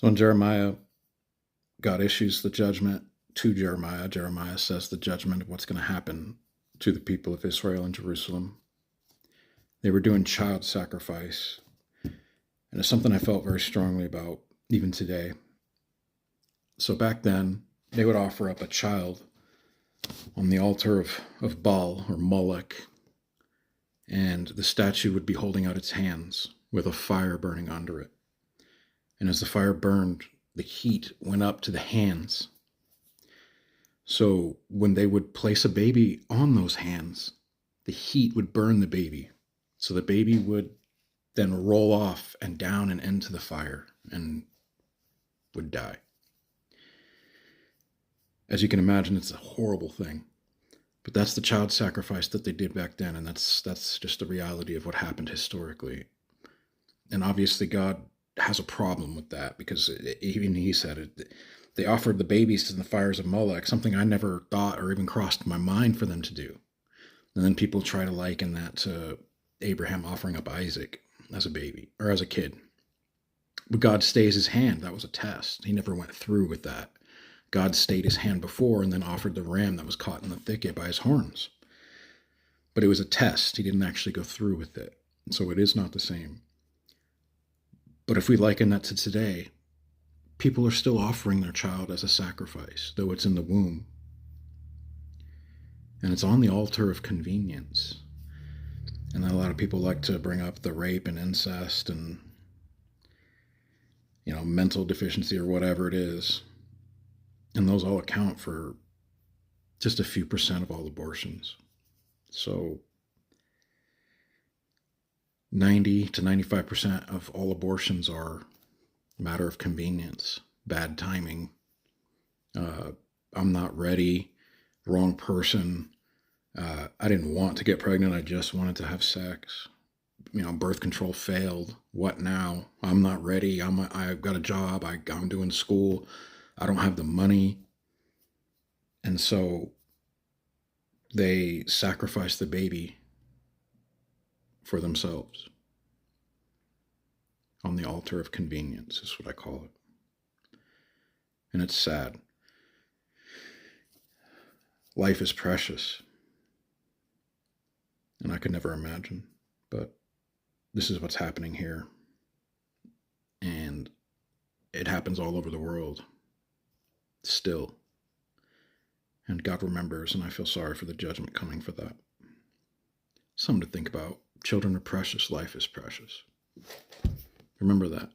So when God issues the judgment to Jeremiah, Jeremiah says the judgment of what's going to happen to the people of Israel and Jerusalem. They were doing child sacrifice. And it's something I felt very strongly about even today. So back then, they would offer up a child on the altar of Baal or Moloch, and the statue would be holding out its hands with a fire burning under it. And as the fire burned, the heat went up to the hands. So when they would place a baby on those hands, the heat would burn the baby. So the baby would then roll off and down and into the fire and would die. As you can imagine, it's a horrible thing. But that's the child sacrifice that they did back then, and that's just the reality of what happened historically. And obviously God has a problem with that, because even he said it. They offered the babies to the fires of Moloch, something I never thought or even crossed my mind for them to do. And then people try to liken that to Abraham offering up Isaac as a baby or as a kid. But God stays his hand. That was a test. He never went through with that. God stayed his hand before and then offered the ram that was caught in the thicket by his horns. But it was a test. He didn't actually go through with it. And so it is not the same. But if we liken that to today, people are still offering their child as a sacrifice, though it's in the womb. And it's on the altar of convenience. And then a lot of people like to bring up the rape and incest and, mental deficiency or whatever it is. And those all account for just a few % of all abortions. So 90 to 95% of all abortions are a matter of convenience, bad timing. I'm not ready, wrong person. I didn't want to get pregnant. I just wanted to have sex. Birth control failed. What now? I'm not ready. I've got a job. I'm doing school. I don't have the money. And so they sacrifice the baby for themselves on the altar of convenience, is what I call it. And it's sad. Life is precious. And I could never imagine, but this is what's happening here. And it happens all over the world still. And God remembers, and I feel sorry for the judgment coming for that. Something to think about. Children are precious. Life is precious. Remember that.